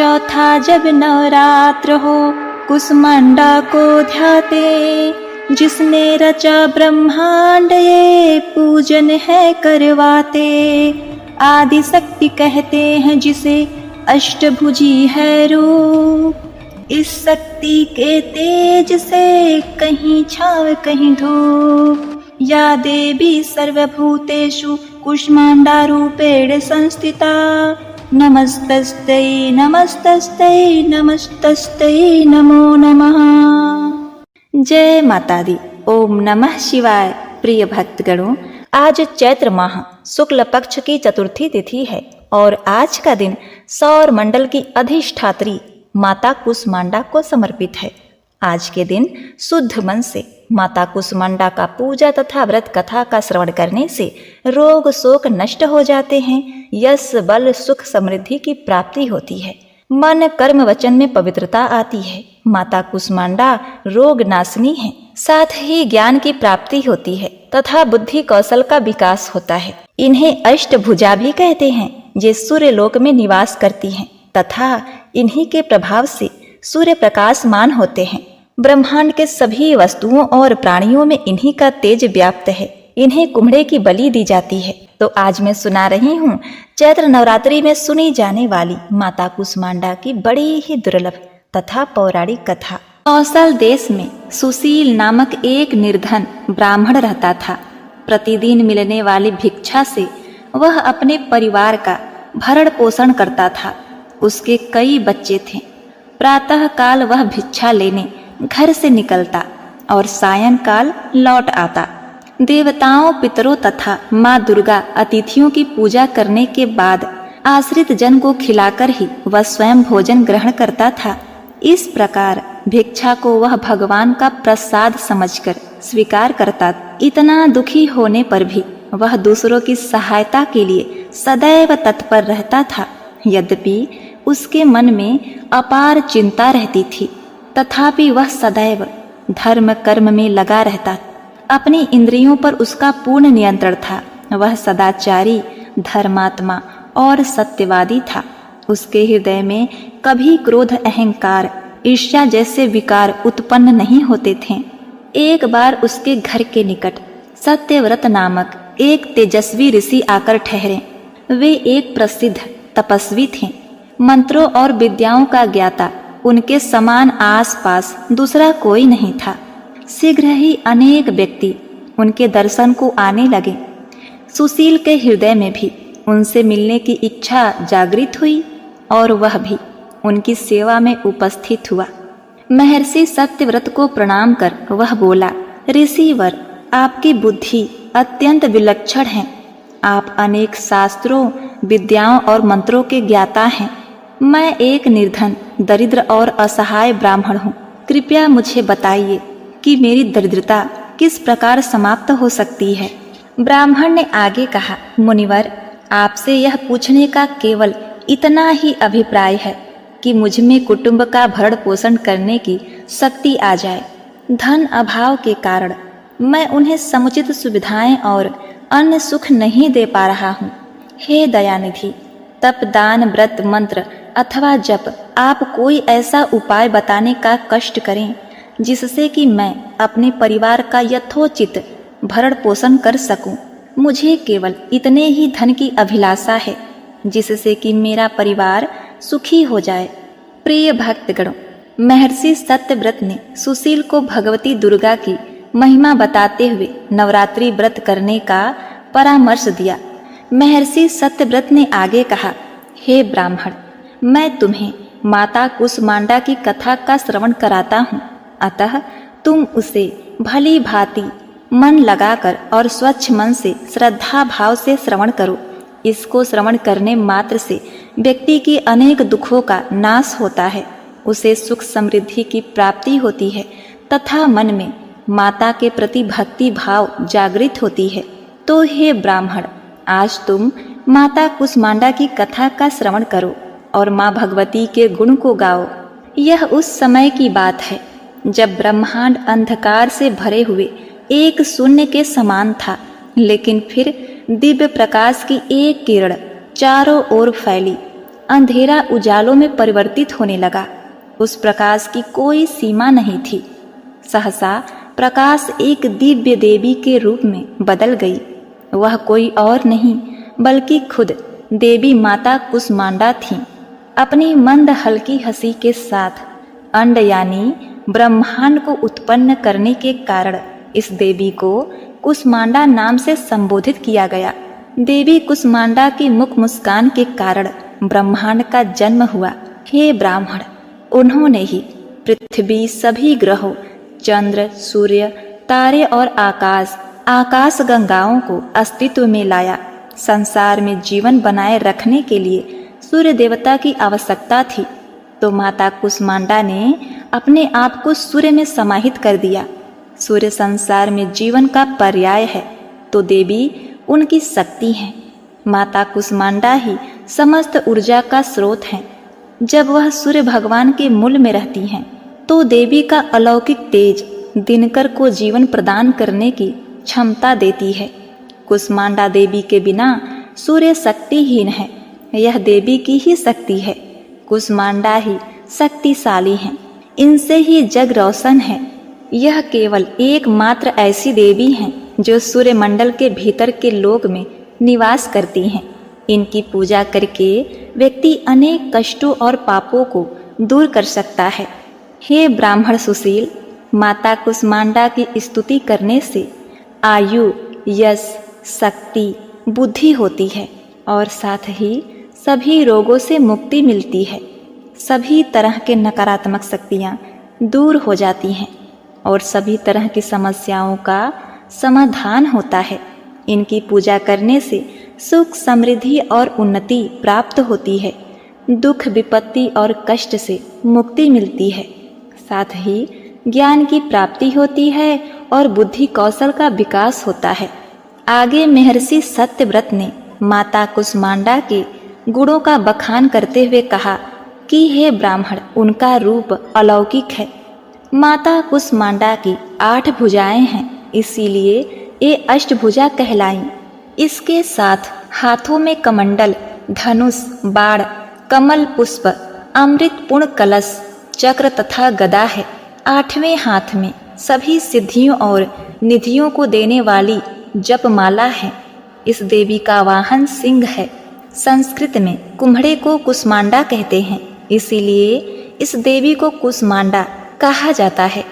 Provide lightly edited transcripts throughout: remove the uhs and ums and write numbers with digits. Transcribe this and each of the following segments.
चौथा जब नवरात्र हो कुसमांडा को ध्याते, जिसने रचा ब्रह्मांड ये पूजन है करवाते। आदि शक्ति कहते हैं जिसे अष्टभुजी है रूप, इस शक्ति के तेज से कहीं छाव कहीं धूप। या देवी सर्वभूतेषु कुष्मांडा रूपेण संस्थिता, नमस्तस्यै नमस्तस्यै नमस्तस्यै नमो नमः। जय माता दी। ओम नमः शिवाय। प्रिय भक्तगणों, आज चैत्र माह शुक्ल पक्ष की चतुर्थी तिथि है और आज का दिन सौर मंडल की अधिष्ठात्री माता कुसमांडा को समर्पित है। आज के दिन शुद्ध मन से माता कुसमांडा का पूजा तथा व्रत कथा का श्रवण करने से रोग शोक नष्ट हो जाते हैं, यश बल सुख समृद्धि की प्राप्ति होती है, मन कर्म वचन में पवित्रता आती है। माता कुसमांडा रोग नाशनी है, साथ ही ज्ञान की प्राप्ति होती है तथा बुद्धि कौशल का विकास होता है। इन्हें अष्टभुजा भी कहते हैं। ये सूर्य लोक में निवास करती हैं तथा इन्हीं के प्रभाव से सूर्य प्रकाशमान होते हैं। ब्रह्मांड के सभी वस्तुओं और प्राणियों में इन्हीं का तेज व्याप्त है। इन्हें कुम्हड़े की बलि दी जाती है। तो आज मैं सुना रही हूँ चैत्र नवरात्रि में सुनी जाने वाली माता कुसमांडा की बड़ी ही दुर्लभ तथा पौराणिक कथा। कौशल देश में सुशील नामक एक निर्धन ब्राह्मण रहता था। प्रतिदिन मिलने वाली भिक्षा से वह अपने परिवार का भरण पोषण करता था। उसके कई बच्चे थे। प्रातः काल वह भिक्षा लेने घर से निकलता और सायंकाल लौट आता। देवताओं पितरों तथा माँ दुर्गा अतिथियों की पूजा करने के बाद आश्रित जन को खिलाकर ही वह स्वयं भोजन ग्रहण करता था। इस प्रकार भिक्षा को वह भगवान का प्रसाद समझकर स्वीकार करता। इतना दुखी होने पर भी वह दूसरों की सहायता के लिए सदैव तत्पर रहता था। यद्यपि उसके मन में अपार चिंता रहती थी, तथापि वह सदैव धर्म कर्म में लगा रहता। अपनी इंद्रियों पर उसका पूर्ण नियंत्रण था। वह सदाचारी, धर्मात्मा और सत्यवादी था। उसके हृदय में कभी क्रोध, अहंकार, ईर्ष्या जैसे विकार उत्पन्न नहीं होते थे। एक बार उसके घर के निकट सत्यव्रत नामक एक तेजस्वी ऋषि आकर ठहरे। वे एक प्रसिद्ध तपस्वी थे। मंत्रों और विद्याओं का ज्ञाता उनके समान आसपास दूसरा कोई नहीं था। शीघ्र ही अनेक व्यक्ति उनके दर्शन को आने लगे। सुशील के हृदय में भी उनसे मिलने की इच्छा जागृत हुई और वह भी उनकी सेवा में उपस्थित हुआ। महर्षि सत्यव्रत को प्रणाम कर वह बोला, ऋषिवर, आपकी बुद्धि अत्यंत विलक्षण है। आप अनेक शास्त्रों, विद्याओं और मंत्रों के ज्ञाता हैं। मैं एक निर्धन, दरिद्र और असहाय ब्राह्मण हूँ। कृपया मुझे बताइए कि मेरी दरिद्रता किस प्रकार समाप्त हो सकती है। ब्राह्मण ने आगे कहा, मुनिवर, आपसे यह पूछने का केवल इतना ही अभिप्राय है कि मुझ में कुटुंब का भरण पोषण करने की शक्ति आ जाए। धन अभाव के कारण मैं उन्हें समुचित सुविधाएं और अन्य सुख नहीं दे पा रहा हूँ। हे दयानिधि, तप, दान, व्रत, मंत्र अथवा जप, आप कोई ऐसा उपाय बताने का कष्ट करें जिससे कि मैं अपने परिवार का यथोचित भरण पोषण कर सकूं। मुझे केवल इतने ही धन की अभिलाषा है जिससे कि मेरा परिवार सुखी हो जाए। प्रिय भक्तगणों, महर्षि सत्यव्रत ने सुशील को भगवती दुर्गा की महिमा बताते हुए नवरात्रि व्रत करने का परामर्श दिया। महर्षि सत्यव्रत ने आगे कहा, हे ब्राह्मण, मैं तुम्हें माता कुसमांडा की कथा का श्रवण कराता हूँ। अतः तुम उसे भली भांति मन लगाकर और स्वच्छ मन से श्रद्धा भाव से श्रवण करो। इसको श्रवण करने मात्र से व्यक्ति के अनेक दुखों का नाश होता है, उसे सुख समृद्धि की प्राप्ति होती है तथा मन में माता के प्रति भक्ति भाव जागृत होती है। तो हे ब्राह्मण, आज तुम माता कुसमांडा की कथा का श्रवण करो और माँ भगवती के गुण को गाओ। यह उस समय की बात है जब ब्रह्मांड अंधकार से भरे हुए एक शून्य के समान था, लेकिन फिर दिव्य प्रकाश की एक किरण चारों ओर फैली। अंधेरा उजालों में परिवर्तित होने लगा। उस प्रकाश की कोई सीमा नहीं थी। सहसा प्रकाश एक दिव्य देवी के रूप में बदल गई। वह कोई और नहीं बल्कि खुद देवी माता कुष्मांडा थीं। अपनी मंद हल्की हंसी के साथ अंड यानी ब्रह्मांड को उत्पन्न करने के कारण इस देवी को कुष्मांडा नाम से संबोधित किया गया। देवी कुष्मांडा की मुख मुस्कान के कारण ब्रह्मांड का जन्म हुआ। हे ब्राह्मण, उन्होंने ही पृथ्वी, सभी ग्रहों, चंद्र, सूर्य, तारे और आकाश गंगाओं को अस्तित्व में लाया। संसार में जीवन बनाए रखने के लिए सूर्य देवता की आवश्यकता थी, तो माता कुष्मांडा ने अपने आप को सूर्य में समाहित कर दिया। सूर्य संसार में जीवन का पर्याय है, तो देवी उनकी शक्ति है। माता कुष्मांडा ही समस्त ऊर्जा का स्रोत है। जब वह सूर्य भगवान के मूल में रहती हैं, तो देवी का अलौकिक तेज दिनकर को जीवन प्रदान करने की क्षमता देती है। कुष्मांडा देवी के बिना सूर्य शक्तिहीन है। यह देवी की ही शक्ति है। कुष्मांडा ही शक्तिशाली हैं। इनसे ही जग रोशन है। यह केवल एकमात्र ऐसी देवी हैं जो सूर्य मंडल के भीतर के लोक में निवास करती हैं। इनकी पूजा करके व्यक्ति अनेक कष्टों और पापों को दूर कर सकता है। हे ब्राह्मण सुशील, माता कुष्मांडा की स्तुति करने से आयु, यश, शक्ति, बुद्धि होती है और साथ ही सभी रोगों से मुक्ति मिलती है। सभी तरह के नकारात्मक शक्तियाँ दूर हो जाती हैं और सभी तरह की समस्याओं का समाधान होता है। इनकी पूजा करने से सुख, समृद्धि और उन्नति प्राप्त होती है। दुख, विपत्ति और कष्ट से मुक्ति मिलती है। साथ ही ज्ञान की प्राप्ति होती है और बुद्धि कौशल का विकास होता है। आगे महर्षि सत्यव्रत ने माता कुष्मांडा के गुणों का बखान करते हुए कहा कि हे ब्राह्मण, उनका रूप अलौकिक है। माता कुष्मांडा की 8 भुजाएं हैं, इसीलिए ये अष्टभुजा कहलाई। इसके साथ हाथों में कमंडल, धनुष, बाण, कमल पुष्प, अमृत पूर्ण कलश, चक्र तथा गदा है। 8वें हाथ में सभी सिद्धियों और निधियों को देने वाली जपमाला है। इस देवी का वाहन सिंह है। संस्कृत में कुम्हड़े को कुष्मांडा कहते हैं, इसीलिए इस देवी को कुष्मांडा कहा जाता है।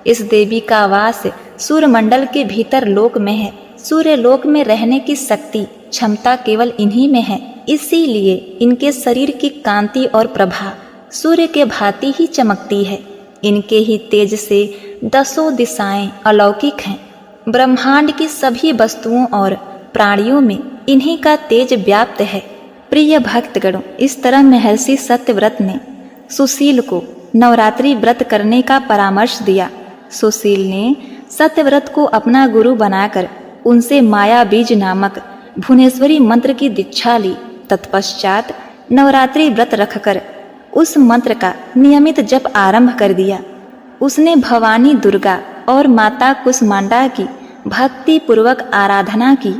इस देवी का वास सूर्यमंडल के भीतर लोक में है। सूर्य लोक में रहने की शक्ति, क्षमता केवल इन्हीं में है। इसीलिए इनके शरीर की कांति और प्रभा सूर्य के भांति ही चमकती है। इनके ही तेज से 10 दिशाएं अलौकिक हैं। ब्रह्मांड की सभी वस्तुओं और प्राणियों में इन्हीं का तेज व्याप्त है। प्रिय भक्तगणों, इस तरह महर्षि सत्यव्रत ने सुशील को नवरात्रि व्रत करने का परामर्श दिया। सुशील ने सत्यव्रत को अपना गुरु बनाकर उनसे माया बीज नामक भुवनेश्वरी मंत्र की दीक्षा ली। तत्पश्चात नवरात्रि व्रत रखकर उस मंत्र का नियमित जप आरंभ कर दिया। उसने भवानी दुर्गा और माता कुष्मांडा की भक्ति पूर्वक आराधना की।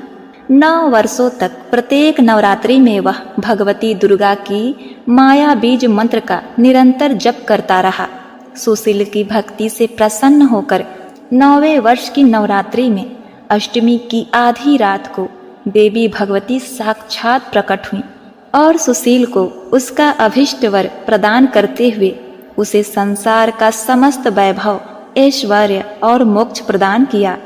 9 वर्षों तक प्रत्येक नवरात्रि में वह भगवती दुर्गा की माया बीज मंत्र का निरंतर जप करता रहा। सुशील की भक्ति से प्रसन्न होकर 9वें वर्ष की नवरात्रि में अष्टमी की आधी रात को देवी भगवती साक्षात प्रकट हुई और सुशील को उसका अभिष्ट वर प्रदान करते हुए उसे संसार का समस्त वैभव, ऐश्वर्य और मोक्ष प्रदान किया।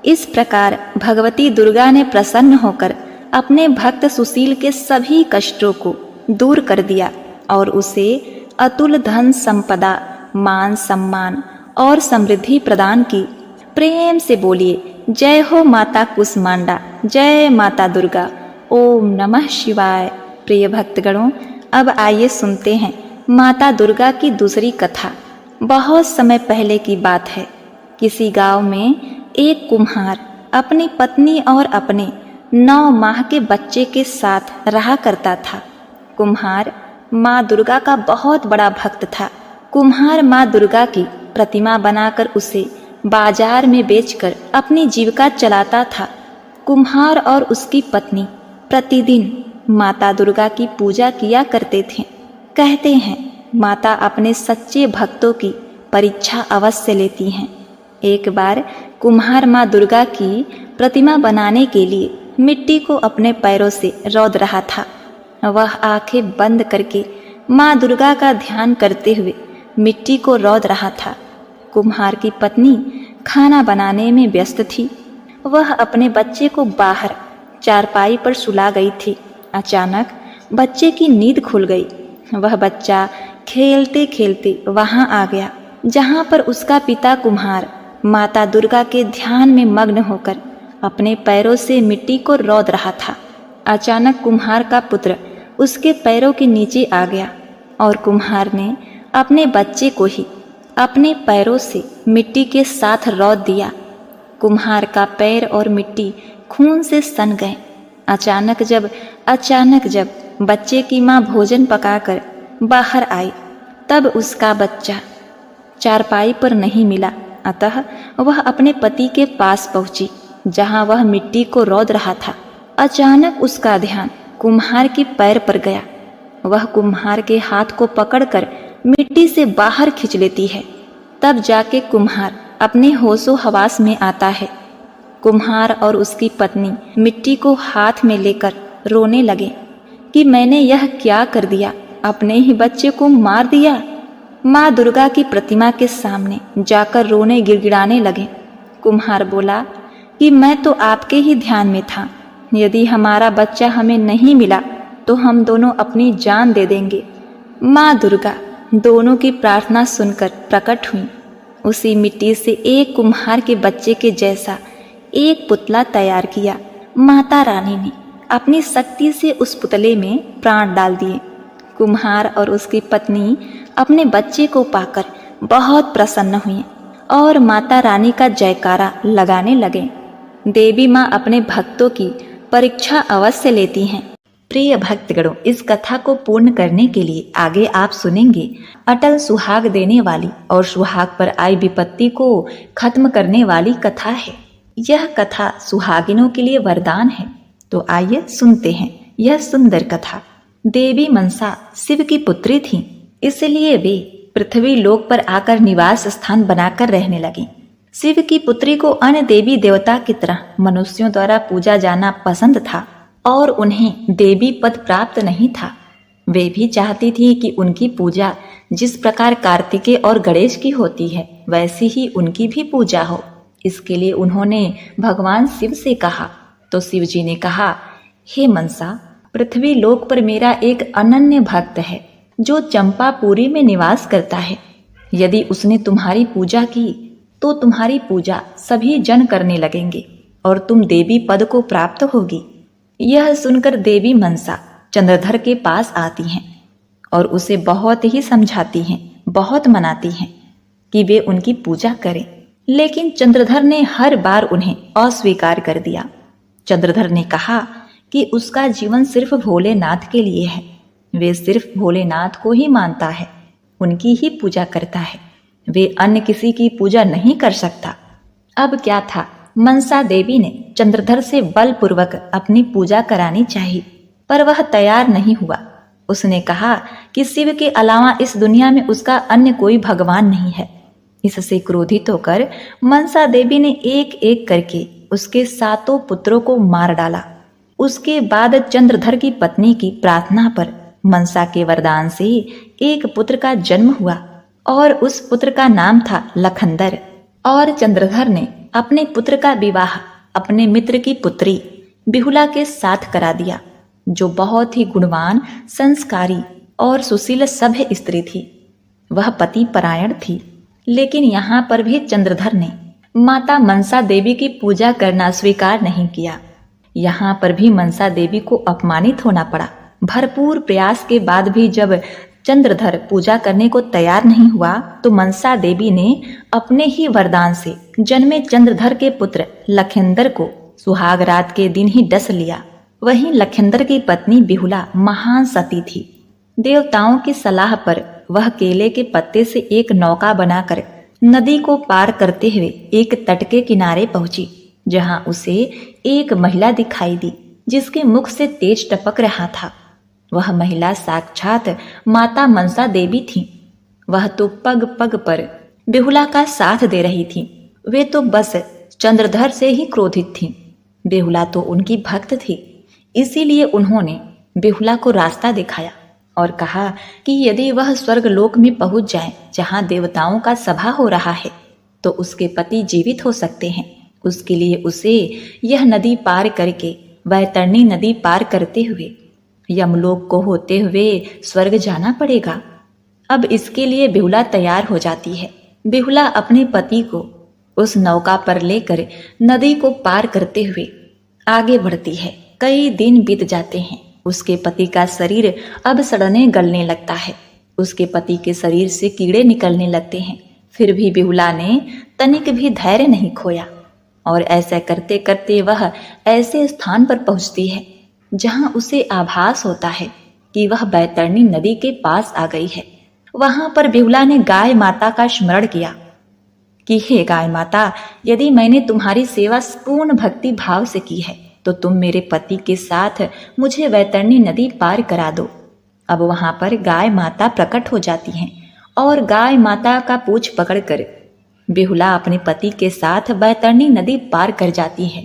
इस प्रकार भगवती दुर्गा ने प्रसन्न होकर अपने भक्त सुशील के सभी कष्टों को दूर कर दिया और उसे अतुल धन संपदा, मान सम्मान और समृद्धि प्रदान की। प्रेम से बोलिए, जय हो माता कुष्मांडा, जय माता दुर्गा, ओम नमः शिवाय। प्रिय भक्तगणों, अब आइए सुनते हैं माता दुर्गा की दूसरी कथा। बहुत समय पहले की बात है। किसी गांव में एक कुम्हार अपनी पत्नी और अपने 9 माह के बच्चे के साथ रहा करता था। कुम्हार माँ दुर्गा का बहुत बड़ा भक्त था। कुम्हार माँ दुर्गा की प्रतिमा बनाकर उसे बाजार में बेचकर अपनी जीविका चलाता था। कुम्हार और उसकी पत्नी प्रतिदिन माता दुर्गा की पूजा किया करते थे। कहते हैं माता अपने सच्चे भक्तों की परीक्षा अवश्य लेती हैं। एक बार कुम्हार माँ दुर्गा की प्रतिमा बनाने के लिए मिट्टी को अपने पैरों से रौंद रहा था। वह आंखें बंद करके माँ दुर्गा का ध्यान करते हुए मिट्टी को रौंद रहा था। कुम्हार की पत्नी खाना बनाने में व्यस्त थी। वह अपने बच्चे को बाहर चारपाई पर सुला गई थी। अचानक बच्चे की नींद खुल गई। वह बच्चा खेलते खेलते वहां आ गया जहां पर उसका पिता कुम्हार माता दुर्गा के ध्यान में मग्न होकर अपने पैरों से मिट्टी को रौंद रहा था। अचानक कुम्हार का पुत्र उसके पैरों के नीचे आ गया और कुम्हार ने अपने बच्चे को ही अपने पैरों से मिट्टी के साथ रौंद दिया। कुम्हार का पैर और मिट्टी खून से सन गए। अचानक जब बच्चे की माँ भोजन पकाकर बाहर आई तब उसका बच्चा चारपाई पर नहीं मिला। अतः वह अपने पति के पास पहुंची जहां वह मिट्टी को रौंद रहा था। अचानक उसका ध्यान कुम्हार के पैर पर गया। वह कुम्हार के हाथ को पकड़कर मिट्टी से बाहर खींच लेती है। तब जाके कुम्हार अपने होशो हवास में आता है। कुम्हार और उसकी पत्नी मिट्टी को हाथ में लेकर रोने लगे कि मैंने यह क्या कर दिया, अपने ही बच्चे को मार दिया। माँ दुर्गा की प्रतिमा के सामने जाकर रोने गिड़गिड़ाने लगे। कुम्हार बोला कि मैं तो आपके ही ध्यान में था। यदि हमारा बच्चा हमें नहीं मिला तो हम दोनों अपनी जान दे देंगे। माँ दुर्गा दोनों की प्रार्थना सुनकर प्रकट हुई। उसी मिट्टी से एक कुम्हार के बच्चे के जैसा एक पुतला तैयार किया। माता रानी ने अपनी शक्ति से उस पुतले में प्राण डाल दिए। कुम्हार और उसकी पत्नी अपने बच्चे को पाकर बहुत प्रसन्न हुई और माता रानी का जयकारा लगाने लगे। देवी माँ अपने भक्तों की परीक्षा अवश्य लेती हैं। प्रिय भक्तगणों, इस कथा को पूर्ण करने के लिए आगे आप सुनेंगे अटल सुहाग देने वाली और सुहाग पर आई विपत्ति को खत्म करने वाली कथा है। यह कथा सुहागिनों के लिए वरदान है। तो आइए सुनते हैं यह सुंदर कथा। देवी मनसा शिव की पुत्री थी, इसलिए वे पृथ्वी लोक पर आकर निवास स्थान बनाकर रहने लगी। शिव की पुत्री को अन्य देवी देवता की तरह मनुष्यों द्वारा पूजा जाना पसंद था और उन्हें देवी पद प्राप्त नहीं था। वे भी चाहती थी कि उनकी पूजा जिस प्रकार कार्तिकेय और गणेश की होती है वैसी ही उनकी भी पूजा हो। इसके लिए उन्होंने भगवान शिव से कहा तो शिव जी ने कहा, हे मनसा, पृथ्वी लोक पर मेरा एक अनन्य भक्त है जो चंपापुरी में निवास करता है। यदि उसने तुम्हारी पूजा की तो तुम्हारी पूजा सभी जन करने लगेंगे और तुम देवी पद को प्राप्त होगी। यह सुनकर देवी मनसा चंद्रधर के पास आती हैं और उसे बहुत ही समझाती हैं, बहुत मनाती हैं कि वे उनकी पूजा करें। लेकिन चंद्रधर ने हर बार उन्हें अस्वीकार कर दिया। चंद्रधर ने कहा कि उसका जीवन सिर्फ भोलेनाथ के लिए है। वे सिर्फ भोलेनाथ को ही मानता है, उनकी ही पूजा करता है। वे अन्य किसी की पूजा नहीं कर सकता। अब क्या था, मनसा देवी ने चंद्रधर से बलपूर्वक अपनी पूजा करानी चाहिए, पर वह तैयार नहीं हुआ। उसने कहा कि शिव के अलावा इस दुनिया में उसका अन्य कोई भगवान नहीं है। इससे क्रोधित होकर मनसा देवी ने एक एक करके उसके 7 पुत्रों को मार डाला। उसके बाद चंद्रधर की पत्नी की प्रार्थना पर मनसा के वरदान से एक पुत्र का जन्म हुआ और उस पुत्र का नाम था लखनदर। और चंद्रधर ने अपने पुत्र का विवाह अपने मित्र की पुत्री बिहुला के साथ करा दिया, जो बहुत ही गुणवान, संस्कारी और सुशील सभ्य स्त्री थी। वह पति परायण थी, लेकिन यहाँ पर भी चंद्रधर ने माता मनसा देवी की पूजा करना स्वीकार नहीं किया। यहाँ पर भी मनसा देवी को अपमानित होना पड़ा। भरपूर प्रयास के बाद भी जब चंद्रधर पूजा करने को तैयार नहीं हुआ तो मनसा देवी ने अपने ही वरदान से जन्मे चंद्रधर के पुत्र लखेंदर को सुहाग रात के दिन ही डस लिया। वहीं लखेंदर की पत्नी बिहुला महान सती थी। देवताओं की सलाह पर वह केले के पत्ते से एक नौका बनाकर नदी को पार करते हुए एक तट के किनारे पहुंची, जहां उसे एक महिला दिखाई दी। जिसके मुख से तेज टपक रहा था। वह महिला साक्षात माता मनसा देवी थी। वह तो पग पग पर बेहुला का साथ दे रही थी। वे तो बस चंद्रधर से ही क्रोधित थी। बेहुला तो उनकी भक्त थी, इसीलिए उन्होंने बेहुला को रास्ता दिखाया और कहा कि यदि वह स्वर्गलोक में पहुंच जाए जहां देवताओं का सभा हो रहा है तो उसके पति जीवित हो सकते हैं। उसके लिए उसे यह नदी पार करके वैतरणी नदी पार करते हुए यमलोक को होते हुए स्वर्ग जाना पड़ेगा। अब इसके लिए बेहुला तैयार हो जाती है। बेहुला अपने पति को उस नौका पर लेकर नदी को पार करते हुए आगे बढ़ती है। कई दिन बीत जाते हैं। उसके पति का शरीर अब सड़ने गलने लगता है। उसके पति के शरीर से कीड़े निकलने लगते हैं। फिर भी बेहुला ने तनिक भी धैर्य नहीं खोया और ऐसा करते करते वह ऐसे स्थान पर पहुंचती है जहां उसे आभास होता है कि वह बैतरणी नदी के पास आ गई है। वहां पर बेहुला ने गाय माता का स्मरण किया कि हे गाय माता, यदि मैंने तुम्हारी सेवा पूर्ण भक्ति भाव से की है तो तुम मेरे पति के साथ मुझे वैतरणी नदी पार करा दो। अब वहां पर गाय माता प्रकट हो जाती हैं और गाय माता का पूंछ पकड़कर बेहुला अपने पति के साथ बैतरणी नदी पार कर जाती है।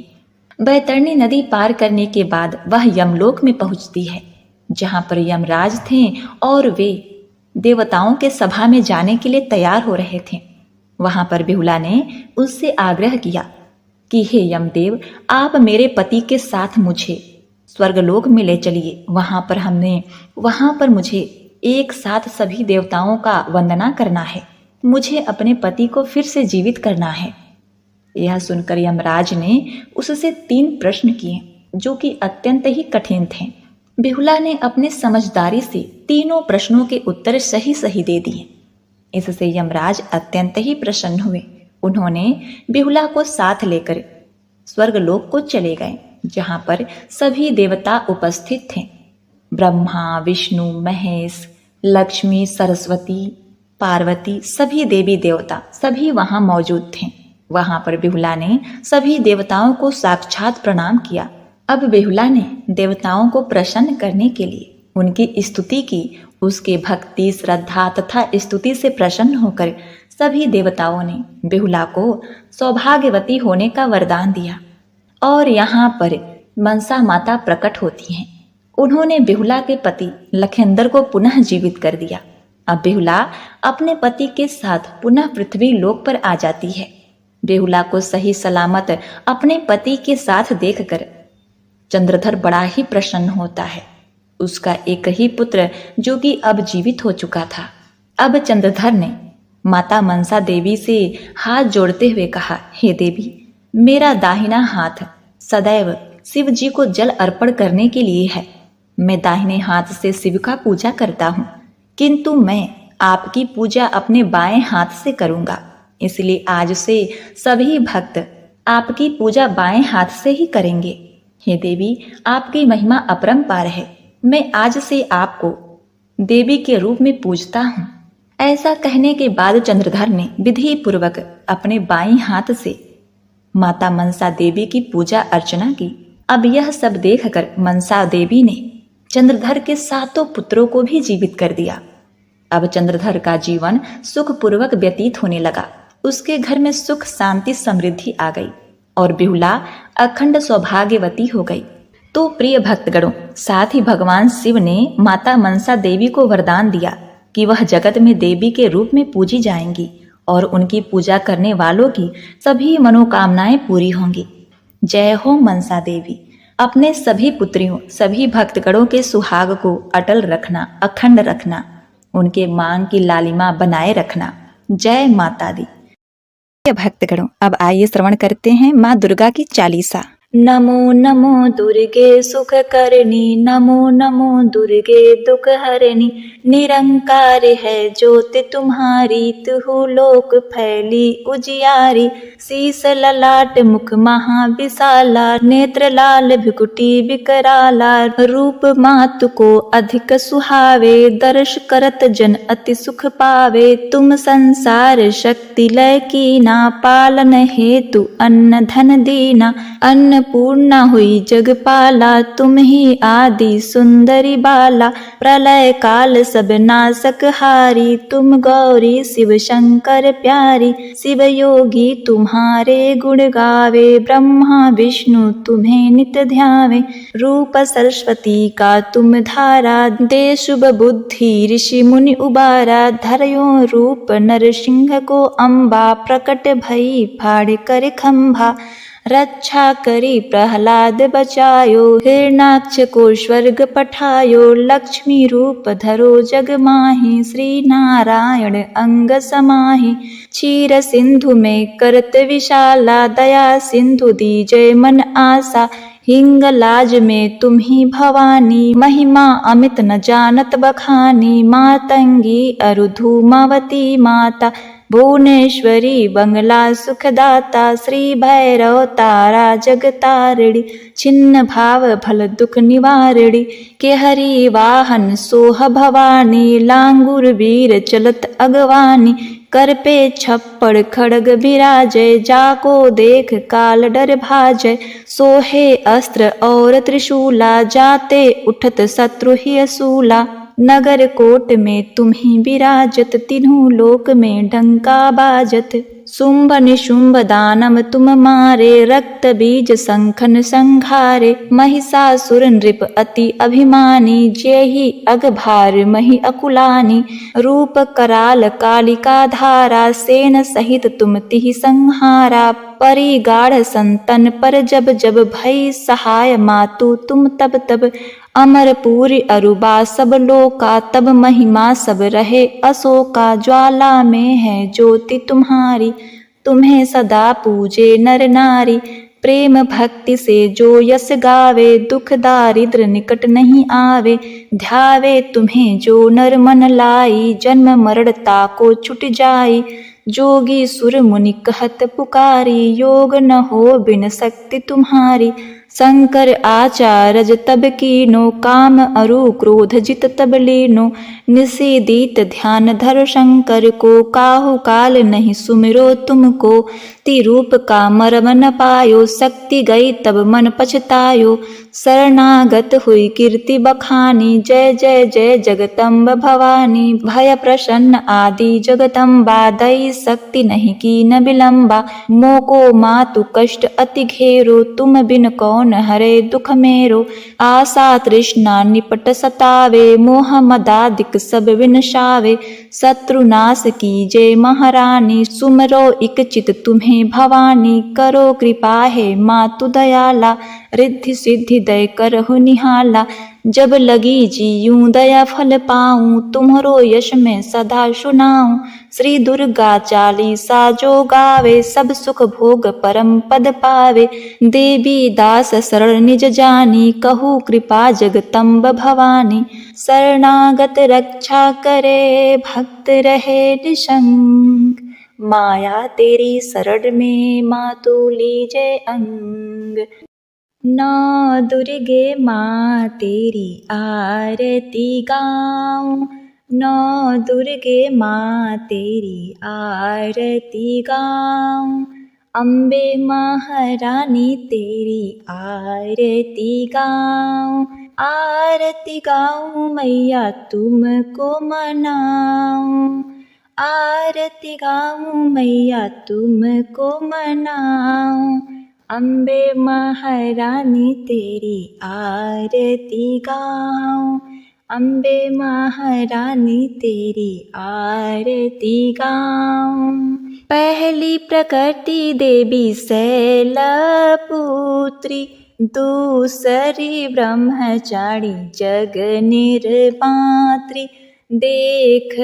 बैतरणी नदी पार करने के बाद वह यमलोक में पहुंचती है जहां पर यमराज थे और वे देवताओं के सभा में जाने के लिए तैयार हो रहे थे। वहां पर बेहुला ने उससे आग्रह किया कि हे यमदेव, आप मेरे पति के साथ मुझे स्वर्गलोक में ले चलिए। वहां पर मुझे एक साथ सभी देवताओं का वंदना करना है। मुझे अपने पति को फिर से जीवित करना है। यह सुनकर यमराज ने उससे 3 प्रश्न किए जो कि अत्यंत ही कठिन थे। बेहुला ने अपने समझदारी से तीनों प्रश्नों के उत्तर सही सही दे दिए। इससे यमराज अत्यंत ही प्रसन्न हुए। उन्होंने बेहुला को साथ लेकर स्वर्गलोक को चले गए जहां पर सभी देवता उपस्थित थे। ब्रह्मा, विष्णु, महेश, लक्ष्मी, सरस्वती, पार्वती, सभी देवी देवता सभी वहां मौजूद थे। वहां पर बेहुला ने सभी देवताओं को साक्षात प्रणाम किया। अब बेहुला ने देवताओं को प्रसन्न करने के लिए उनकी स्तुति की। उसके भक्ति, श्रद्धा तथा स्तुति से प्रसन्न होकर सभी देवताओं ने बेहुला को सौभाग्यवती होने का वरदान दिया। और यहाँ पर मनसा माता प्रकट होती हैं। उन्होंने बेहुला के पति लखेंद्र को पुनः जीवित कर दिया। अब बेहुला अपने पति के साथ पुनः पृथ्वी लोक पर आ जाती है। बेहुला को सही सलामत अपने पति के साथ देखकर चंद्रधर बड़ा ही प्रसन्न होता है। उसका एक ही पुत्र जो कि अब जीवित हो चुका था। अब चंद्रधर ने माता मनसा देवी से हाथ जोड़ते हुए कहा, हे देवी, मेरा दाहिना हाथ सदैव शिव जी को जल अर्पण करने के लिए है। मैं दाहिने हाथ से शिव का पूजा करता हूँ, किंतु मैं आपकी पूजा अपने बाएं हाथ से करूँगा। इसलिए आज से सभी भक्त आपकी पूजा बाएं हाथ से ही करेंगे। हे देवी, आपकी महिमा अपरंपार है। मैं आज से आपको देवी के रूप में पूजता हूँ। ऐसा कहने के बाद चंद्रधर ने विधि पूर्वक अपने बाईं हाथ से माता मनसा देवी की पूजा अर्चना की। अब यह सब देखकर मनसा देवी ने चंद्रधर के 7 पुत्रों को भी जीवित कर दिया। अब चंद्रधर का जीवन सुखपूर्वक व्यतीत होने लगा। उसके घर में सुख, शांति, समृद्धि आ गई और बेहुला अखंड सौभाग्यवती हो गई। तो प्रिय भक्तगणों, साथ ही भगवान शिव ने माता मनसा देवी को वरदान दिया कि वह जगत में देवी के रूप में पूजी जाएंगी और उनकी पूजा करने वालों की सभी मनोकामनाएं पूरी होंगी। जय हो मनसा देवी। अपने सभी पुत्रियों, सभी भक्तगणों के सुहाग को अटल रखना, अखंड रखना, उनके मांग की लालिमा बनाए रखना। जय माता दी। भक्तगणों, अब आइए श्रवण करते हैं माँ दुर्गा की चालीसा। नमो नमो दुर्गे सुख करनी, नमो नमो दुर्गे दुख हरनी। निरंकार है ज्योति तुम्हारी, तुहु लोक फैली उजियारी। शीस ललाट मुख महाविशाला, नेत्र लाल भ्रुकुटी विकराला। रूप मातु को अधिक सुहावे, दर्श करत जन अति सुख पावे। तुम संसार शक्ति लय कीना, पालन हेतु अन्न धन दीना। अन्न अन्नपूर्णा हुई जगपाला, तुम ही आदि सुंदरी बाला। प्रलय काल सब नासक हारी, तुम गौरी शिव शंकर प्यारी। शिव योगी तुम्हारे गुण गावे, ब्रह्मा विष्णु तुम्हें नित ध्यावे। रूप सरस्वती का तुम धारा, दे शुभ बुद्धि ऋषि मुनि उबारा। धरयो रूप नरसिंह को अम्बा, प्रकट भई फाड़ कर खंभा। रक्षा करी प्रहलाद बचायो, हिरणाक्ष को स्वर्ग पठायो। लक्ष्मी रूप धरो जग माहि, श्री नारायण अंग समाहि। क्षीर सिंधु में करत विशाला, दया सिंधु दीजय मन आसा। हिंगलाज में तुम ही भवानी, महिमा अमित न जानत बखानी। मातंगी अरु धूमावती माता, भुवनेश्वरी बंगला सुखदाता। श्री भैरव तारा जगतारिणी, छिन्न भाव भल दुख निवारिणी। के हरि वाहन सोह भवानी, लांगुर वीर चलत अगवानी। कर पे छप्पड़ खड़ग विराजय, जाको देख काल डर भाजय। सोहे अस्त्र और त्रिशूला, जाते उठत शत्रु ही असूला। नगर कोट में तुम ही विराजत, तीनों लोक में डंका बाजत। शुंभ निशुंभ दानव तुम मारे, रक्त बीज शंखन संघारे। महिषासुर नृप अति अभिमानी, जेहि अघभार मही अकुलानी। रूप कराल कालिका धारा, सेन सहित तुम तिहि संहारा। परिगाढ़ संतन पर जब जब, भई सहाय मातु तुम तब तब। अमरपुरी अरुबा सब लोका, तब महिमा सब रहे अशोका। ज्वाला में है ज्योति तुम्हारी, तुम्हें सदा पूजे नर नारी। प्रेम भक्ति से जो यस गावे, दुख दारिद्र निकट नहीं आवे। ध्यावे तुम्हें जो नर मन लाई, जन्म मरण ताको छुट जाई। जोगी सुर मुनि कहत पुकारी, योग न हो बिन शक्ति तुम्हारी। शंकर आचारज तब कीनो, काम अरु क्रोध जित तब लीनो। निषेधित ध्यान धर शंकर को, काहु काल नहीं सुमिरो तुमको। तिरूप का मर्म न पायो, शक्ति गई तब मन पछतायो। शरणागत हुई कीर्ति बखानी, जय जय जय जगदम्ब भवानी। भय प्रसन्न आदि जगदम्बा, दई शक्ति नहीं की न विलंबा। मोको मातु कष्ट अति घेरो, तुम बिन कौन हरे दुख मेरो। आशा तृष्णा निपट सतावे, मोह मदादिक सब विनशावे। शत्रुनाश कीजे महारानी, सुमरो इक चित तुम्हें भवानी। करो कृपा है मातु दयाला, रिद्धि सिद्धि दय करहु निहाला। जब लगी जीयूं दया फल पाऊं, तुम्हरो यश में सदा सुनाऊं। श्री दुर्गा चालीसा जो गावे, सब सुख भोग परम पद पावे। देवी दास शरण निज जानी, कहू कृपा जगदम्ब भवानी। शरणागत रक्षा करे, भक्त रहे निशंक। माया तेरी शरण में मातु लीजे अंग। नौ दुर्गे माँ तेरी आरती गाऊं, नौ दुर्गे माँ तेरी आरती गाऊं। अम्बे महारानी तेरी आरती गाऊं, आरती गाऊं मैया तुमको मनाऊं। आरती गाऊं मैया तुमको मनाऊं। अम्बे महारानी तेरी आरती गाऊं, अम्बे महारानी तेरी आरती गाऊं। पहली प्रकृति देवी शैलपुत्री, दूसरी ब्रह्मचारी जग निर्मात्री। देख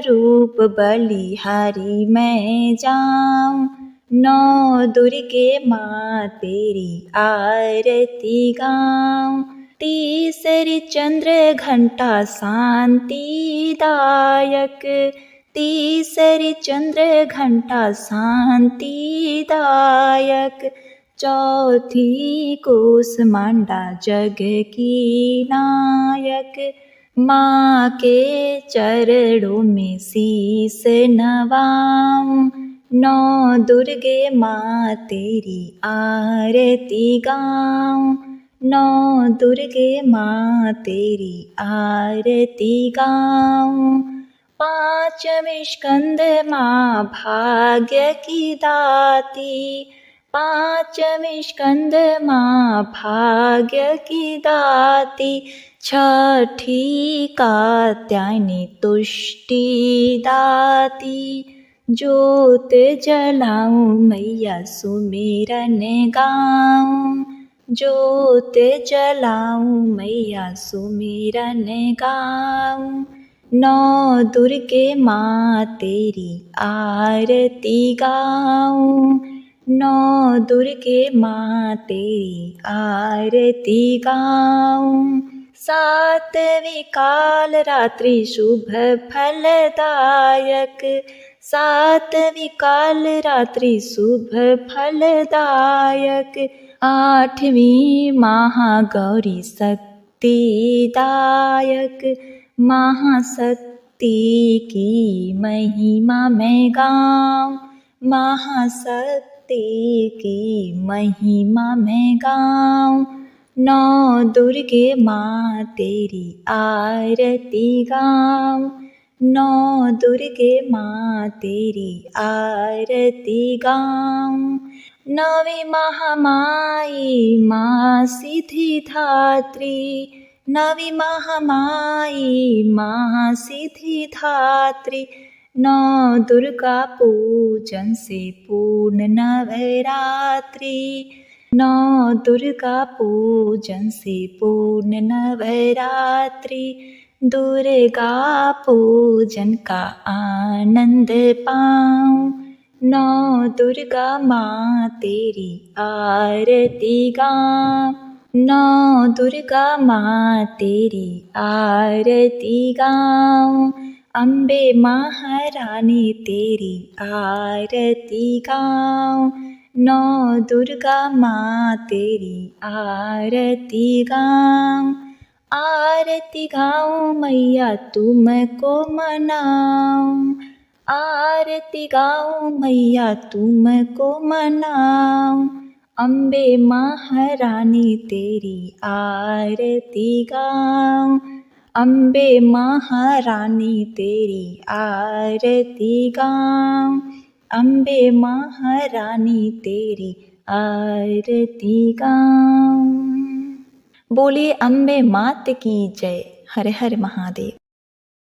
रूप बलिहारी मैं जाऊं, नौ दुर्गे माँ तेरी आरती गाऊं। तीसरी चंद्र घंटा शांतिदायक, तीसरी चंद्र घंटा शांतिदायक। चौथी कूष्मांडा जग की नायक, माँ के चरणों में शीस नवाऊं। नौ दुर्गे माँ तेरी आरती गाऊं, नौ दुर्गे माँ तेरी आरती गाऊं। पाँचवें स्कंद माँ भाग्य की दाती, पाँचवें स्कंद माँ भाग्य की दाती। छठी कात्यायनी तुष्टि दाती, ज्योत जलाऊं मैया सुमिरन गाऊं, ज्योत जलाऊं मैया सुमिरन गाऊं। नौ दुर्गे माँ तेरी आरती गाऊं, नौ दुर्गे माँ तेरी आरती गाऊं। सातवीं काल रात्रि शुभ फलदायक, सातवीं काल रात्रि शुभ फलदायक। आठवीं महागौरी शक्तिदायक, महाशक्ति की महिमा मैं गाऊं, महाशक्ति की महिमा मैं गाऊं। नौ दुर्गे माँ तेरी आरती गाऊं, नौ दुर्गे माँ तेरी आरती गाऊं। नवी महामाई माँ सिद्धिदात्री, नवी महामाई माँ सिद्धिदात्री। नौ दुर्गा पूजन से पूर्ण नवरात्रि, नौ दुर्गा पूजन से पूर्ण नवरात्रि। दुर्गा पूजन का आनंद पाऊं, नौ दुर्गा माँ तेरी आरती गाऊं, नौ दुर्गा माँ तेरी आरती गाऊं। अम्बे महारानी तेरी आरती गाऊं, नौ दुर्गा माँ तेरी आरती गाऊं। आरती गाऊं मैया तुमको मनाऊं, आरती गाऊं मैया तुमको मनाऊं। अम्बे महारानी तेरी आरती गाऊं, अम्बे महारानी तेरी आरती गाऊं, अम्बे महारानी तेरी आरती गाऊं। बोलिए अम्बे मात की जय। हर हर महादेव।